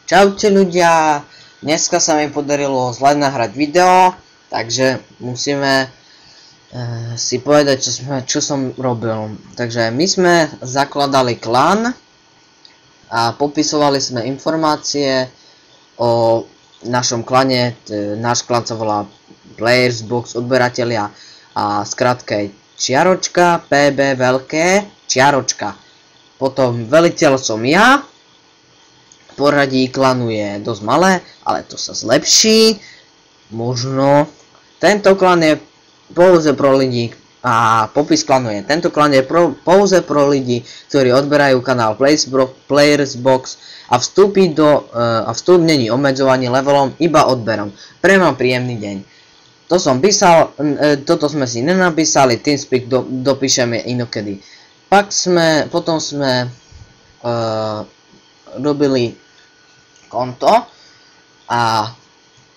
Čaute ľudia, dneska sa mi podarilo zle nahrať video, takže musíme si povedať, čo som robil. Takže my sme zakladali klan a popisovali sme informácie o našom klane. Náš klan sa volá Players Box odberatelia a skratke čiaročka, PB veľké, čiaročka. Potom veliteľ som ja, poradí klanu je dosť malé, ale to sa zlepší, možno. Tento klan je pouze pro ľudí a popis klanu je, tento klan je pouze pro ľudí, ktorí odberajú kanál Players Box a vstup není obmedzovaný levelom, iba odberom. Pre vám príjemný deň. To som písal, toto sme si nenapísali, TeamSpeak dopíšeme inokedy. Potom sme robili konto a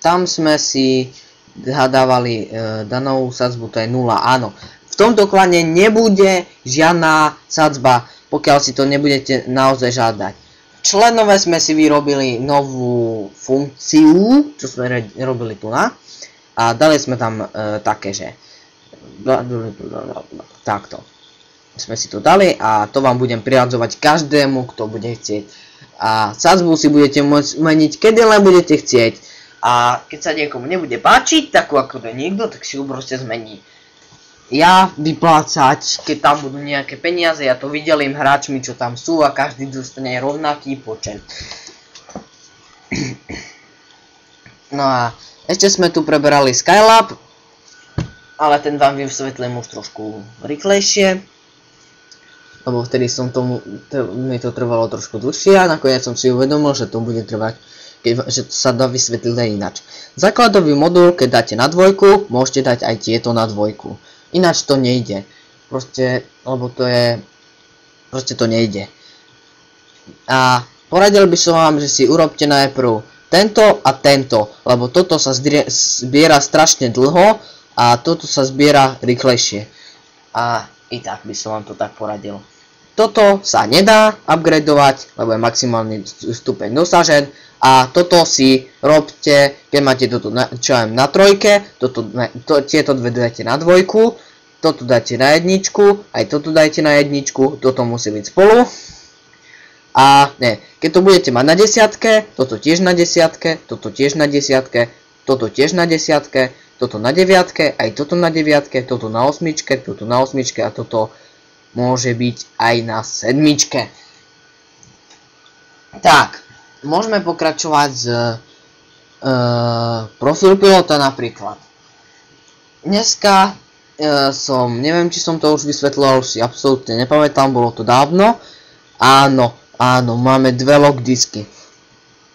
tam sme si hádávali danou sadzbu, to je 0, áno. V tomto klane nebude žiadna sadzba, pokiaľ si to nebudete naozaj žádať. Členové sme si vyrobili novú funkciu, čo sme robili tu na, a dali sme tam také, že takto sme si to dali a to vám budem priradzovať každému, kto bude chcieť. A sadzbu si budete môcť meniť, kedy len budete chcieť. A keď sa niekomu nebude páčiť, takú ako to niekto, tak si ju proste zmení. Ja vyplácať, keď tam budú nejaké peniaze, ja to vydelím hráčmi, čo tam sú a každý dostane rovnaký počet. No a ešte sme tu preberali Skylab, ale ten vám vysvetlím už trošku rýchlejšie. Lebo vtedy mi to trvalo trošku dlhšie a nakoniec som si uvedomil, že to bude trvať, že to sa dá vysvetliť aj ináč. Základový modul, keď dáte na dvojku, môžete dať aj tieto na dvojku. Ináč to nejde. Proste, lebo to je... Proste to nejde. A poradil by som vám, že si urobte najprv tento a tento, lebo toto sa zbiera strašne dlho a toto sa zbiera rýchlejšie. A i tak by som vám to tak poradil. Toto sa nedá upgradeovať, lebo je maximálny stupeň dosažen. A toto si robte, keď máte toto na trojke, tieto dve dajte na dvojku, toto dajte na jedničku, aj toto dajte na jedničku, toto musí byť spolu. A ne, keď to budete mať na desiatke, toto tiež na desiatke, toto tiež na desiatke, toto tiež na desiatke, toto na deviatke, aj toto na deviatke, toto na osmičke, toto na osmičke a toto môže byť aj na sedmičke. Tak, môžeme pokračovať z profil pilota napríklad. Dneska neviem, či som to už vysvetľoval, už si absolútne nepamätám, bolo to dávno. Áno, máme dve log disky.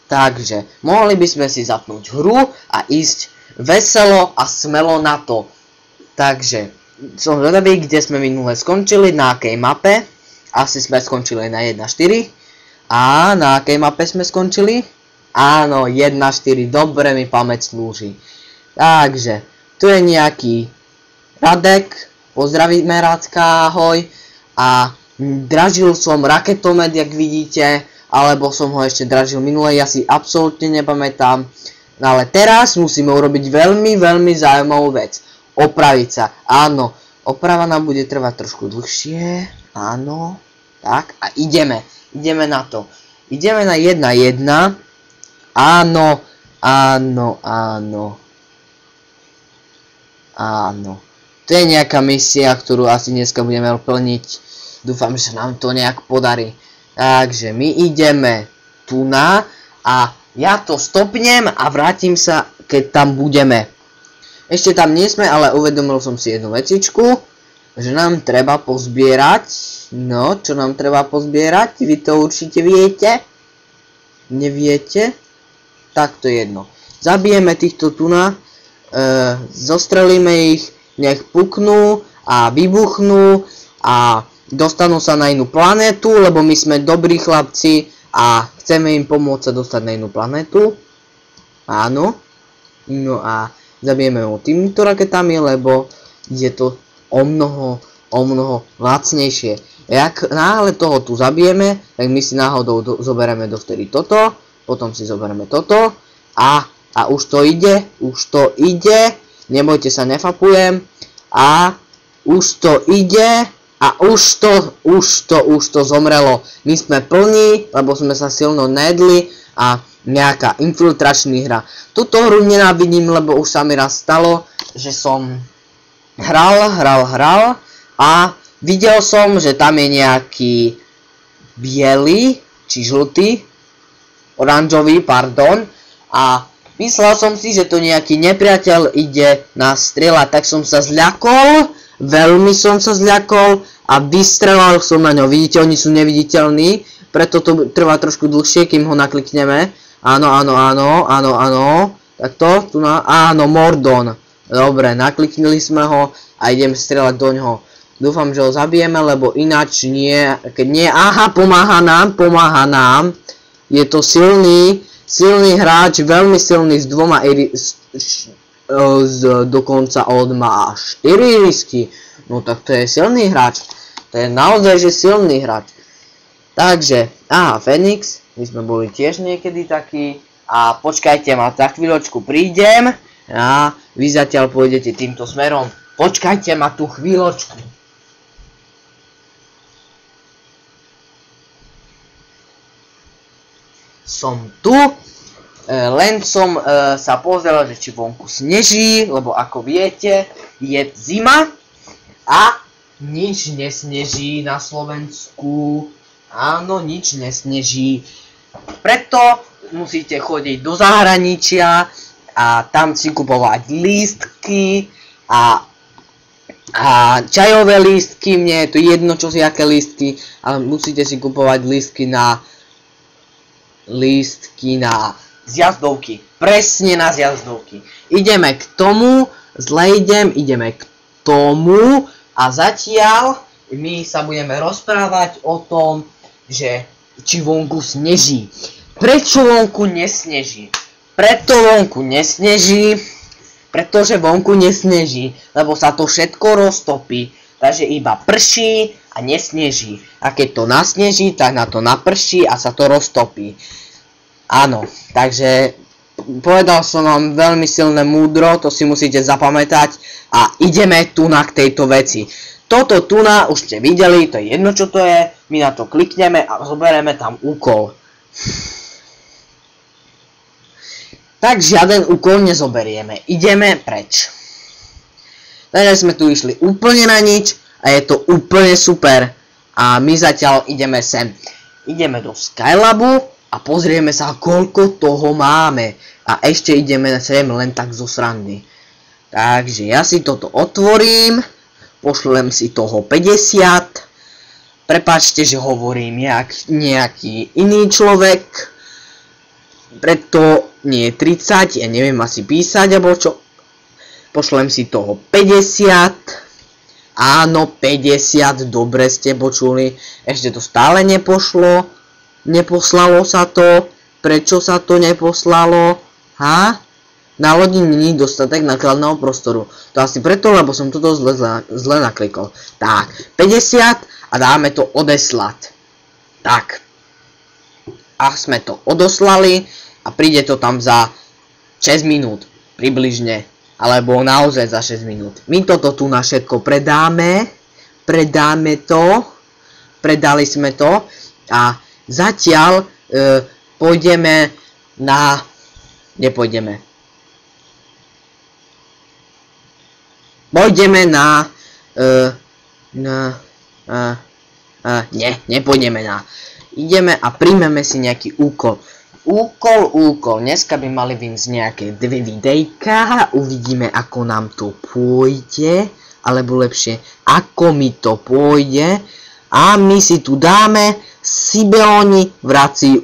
Takže, mohli by sme si zapnúť hru a ísť veselo a smelo na to. Takže, som zvedavý, kde sme minule skončili, na akej mape. Asi sme skončili na 1.4. A na akej mape sme skončili? Áno, 1.4, dobre mi pamäť slúži. Takže, tu je nejaký Radek, pozdravíme Radka, ahoj. A dražil som raketomet, jak vidíte, alebo som ho ešte dražil minule, ja si absolútne nepamätám. No ale teraz musíme urobiť veľmi zaujímavú vec. Opraviť sa. Áno, oprava nám bude trvať trošku dlhšie. Áno. Tak, a ideme. Ideme na to. Ideme na 1.1. Áno. To je nejaká misia, ktorú asi dneska budeme plniť. Dúfam, že sa nám to nejak podarí. Takže my ideme tu na a ja to stopnem a vrátim sa, keď tam budeme. Ešte tam nie sme, ale uvedomil som si jednu vecičku, že nám treba pozbierať. No, čo nám treba pozbierať? Vy to určite viete? Neviete? Tak to je jedno. Zabijeme týchto tuna, zostrelíme ich, nech puknú a vybuchnú a dostanú sa na inú planétu, lebo my sme dobrí chlapci a chceme im pomôcť sa dostať na inú planétu. Áno. No a zabijeme ho týmito raketami, lebo je to o mnoho lacnejšie. Jak náhle toho tu zabijeme, tak my si náhodou zoberieme dovtedy toto potom si zoberieme toto a už to ide, nebojte sa, nefapujem a už to ide a už to zomrelo. My sme plní, lebo sme sa silno nedli a nejaká infiltračný hra. Túto hru nenávidím, lebo už sa mi raz stalo, že som hral a videl som, že tam je nejaký biely, či žltý, oranžový, pardon, a myslel som si, že to nejaký nepriateľ ide nás strieľať, tak som sa zľakol, veľmi som sa zľakol a vystrelal som na ňo. Vidíte, oni sú neviditeľní, preto to trvá trošku dlhšie, kým ho naklikneme. Áno, takto, tu áno, Mordon. Dobre, nakliknili sme ho a idem strieľať do ňoho. Dúfam, že ho zabijeme, lebo ináč nie, keď nie, aha, pomáha nám. Je to silný hráč, veľmi silný, s dvoma dokonca on má 4 irisky. No tak to je silný hráč, to je naozaj, že silný hráč. Takže, aha, Fenix, my sme boli tiež niekedy takí. A počkajte ma, za chvíľočku prídem a vy zatiaľ pôjdete týmto smerom. Počkajte ma tú chvíľočku. Som tu, len som sa pozrel, že či vonku sneží, lebo ako viete, je zima a nič nesneží na Slovensku. Áno, nič nesneží. Preto musíte chodiť do zahraničia a tam si kupovať lístky a čajové lístky, mne je to jedno čo si aké lístky, ale musíte si kupovať lístky na zjazdovky, presne na zjazdovky. Ideme k tomu, ideme k tomu a zatiaľ my sa budeme rozprávať o tom, že či vonku sneží. Prečo vonku nesneží? Pretože vonku nesneží, lebo sa to všetko roztopí, takže iba prší a nesneží. A keď to nasneží, tak na to naprší a sa to roztopí. Áno, takže povedal som vám veľmi silné múdro, to si musíte zapamätať a ideme tu na k tejto veci. Toto tuna už ste videli, to je jedno čo to je, my na to klikneme a zoberieme tam úkol. Tak žiaden úkol nezoberieme, ideme preč. Takže sme tu išli úplne na nič a je to úplne super. A my zatiaľ ideme sem. Ideme do Skylabu a pozrieme sa, koľko toho máme. A ešte ideme sem len tak zo srandy. Takže ja si toto otvorím, pošlem si toho 50. Prepáčte, že hovorím nejaký iný človek. Preto nie 30, ja neviem asi písať, alebo čo. Pošlem si toho 50. Áno, 50, dobre ste počuli. Ešte to stále nepošlo. Neposlalo sa to. Prečo sa to neposlalo? Ha? Na lodi není dostatek nákladného prostoru. To asi preto, lebo som toto zle naklikol. Tak, 50 a dáme to odeslať. Tak. A sme to odoslali a príde to tam za 6 minút. Približne. Alebo naozaj za 6 minút. My toto tu na všetko predáme. Predali sme to. A zatiaľ pôjdeme na... Nepôjdeme. Pôjdeme na... nepôjdeme na... Ideme a príjmeme si nejaký úkol. Úkol. Dneska by mali vyjsť nejaké 2 videjka. Uvidíme, ako nám to pôjde. Alebo lepšie, ako mi to pôjde. A my si tu dáme Sibeloni vrací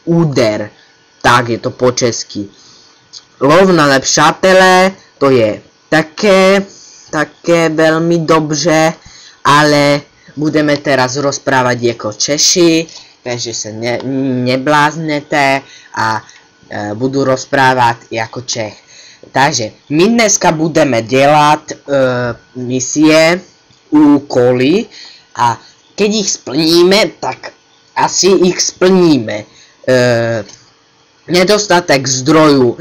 úder. Tak je to po česky. Lov na nepřátelé, to je také veľmi dobře, ale budeme teraz rozprávať ako Češi, takže sa nebláznete a budu rozprávať ako Čech. Takže my dneska budeme dělat misie, úkoly a keď ich splníme, tak asi ich splníme. Nedostatek zdroju,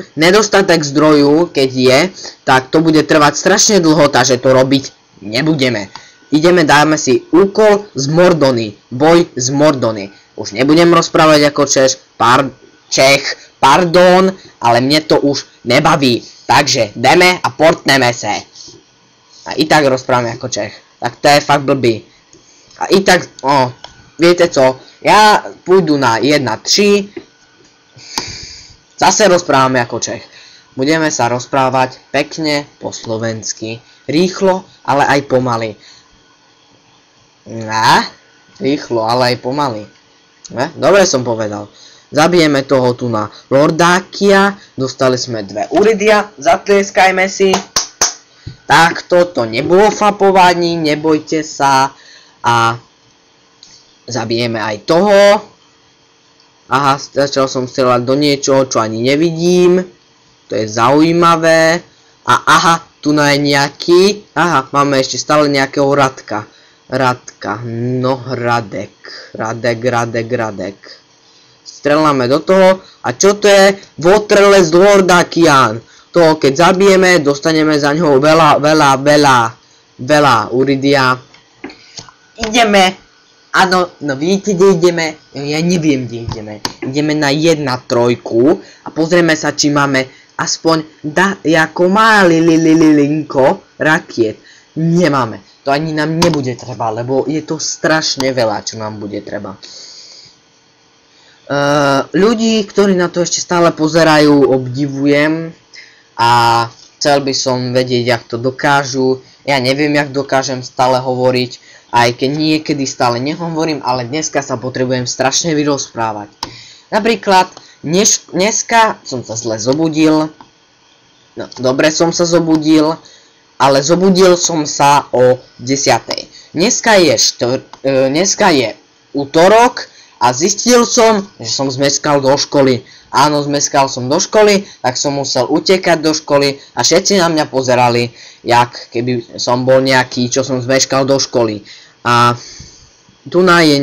keď je, tak to bude trvať strašne dlho, takže to robiť nebudeme. Dáme si úkol z Mordony, boj z Mordony. Už nebudem rozprávať ako Čech, pardon, ale mne to už nebaví. Takže jdeme a portneme se. A i tak rozprávame ako Čech. Tak to je fakt blbý. A i tak, viete co, ja pôjdu na 1-3. Zase rozprávame ako Čech. Budeme sa rozprávať pekne po slovensky. Rýchlo, ale aj pomaly. Rýchlo, ale aj pomaly. Dobre som povedal. Zabijeme toho tu na Lordákia. Dostali sme 2 Uridia. Zatlieskajme si. Tak toto nebolo fapovanie, nebojte sa. A zabijeme aj toho. Aha, začal som strieľať do niečoho, čo ani nevidím. To je zaujímavé. A aha, tu je nejaký. Aha, máme ešte stále nejakého Radka. No, Radek. Streľame do toho. A čo to je? Waterless Lordakian. To keď zabijeme, dostaneme za ňoho veľa Uridia. Ideme. Áno, no vidíte, kde ideme? Ja neviem, kde ideme. Ideme na 1-3 a pozrieme sa, či máme aspoň ako malý linko rakiet. Nemáme. To ani nám nebude treba, lebo je to strašne veľa, čo nám bude treba. Ľudí, ktorí na to ešte stále pozerajú, obdivujem. A chcel by som vedieť, jak to dokážu. Ja neviem, jak dokážem stále hovoriť. Aj keď niekedy stále nehovorím, ale dneska sa potrebujem strašne vyrozprávať. Napríklad, dneska som sa zle zobudil. No, dobre som sa zobudil, ale zobudil som sa o 10. Dneska je útorok a zistil som, že som zmeškal do školy. Áno, zmeškal som do školy, tak som musel utekať do školy a všetci na mňa pozerali, jak keby som bol nejaký, čo som zmeškal do školy. A tu je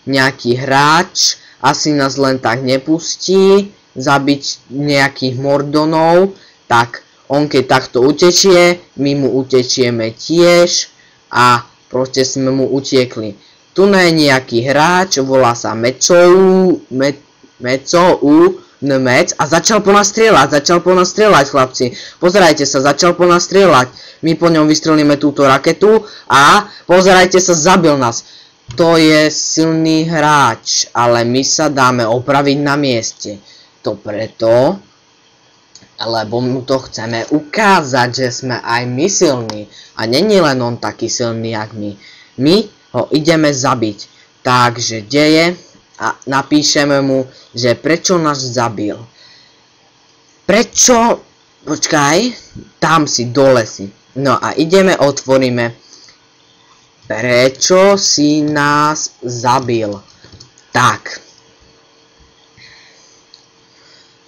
nejaký hráč, asi nás len tak nepustí zabiť nejakých Mordonov, tak on keď takto utečie, my mu utečieme tiež a proste sme mu utiekli. Tu je nejaký hráč, volá sa Mecou a začal po nás strieľať, chlapci. Pozerajte sa, začal po nás strieľať. My po ňom vystrelíme túto raketu a pozerajte sa, zabil nás. To je silný hráč, ale my sa dáme opraviť na mieste. To preto, lebo mu to chceme ukázať, že sme aj my silní. A není len on taký silný, jak my. My ho ideme zabiť. Takže deje a napíšeme mu, že prečo nás zabil. Prečo? Počkaj, tam si dole si. No a ideme, otvoríme. Prečo si nás zabil? Tak.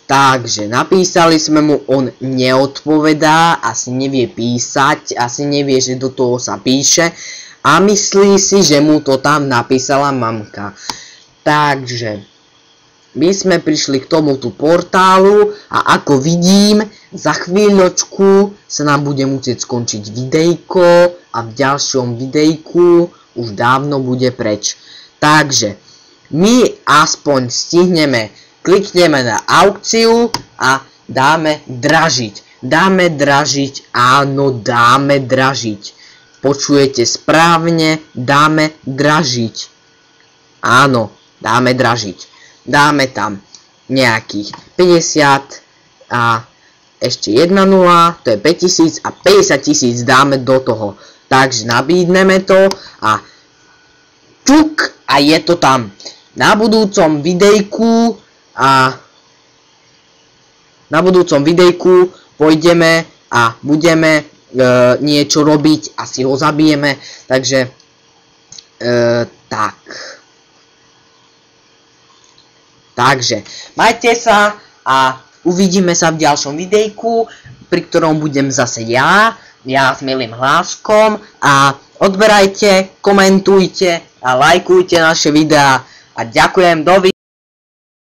Takže napísali sme mu, on neodpovedá, asi nevie písať, asi nevie, že do toho sa píše a myslí si, že mu to tam napísala mamka. Takže my sme prišli k tomuto portálu a ako vidím, za chvíľočku sa nám bude musieť skončiť videjko a v ďalšom videjku už dávno bude preč. Takže my aspoň stihneme, klikneme na aukciu a dáme dražiť. Dáme dražiť, áno, dáme dražiť. Počujete správne, dáme dražiť. Áno, dáme dražiť. Dáme tam nejakých 50 a ešte 1 0, to je 5000 a 50 000 dáme do toho. Takže nabídneme to a čuk a je to tam. Na budúcom videjku pôjdeme a budeme niečo robiť, asi ho zabijeme, takže tak. Takže majte sa a uvidíme sa v ďalšom videjku, pri ktorom budem zase ja s milým hláskom a odberajte, komentujte a lajkujte naše videá a ďakujem, dovidenia.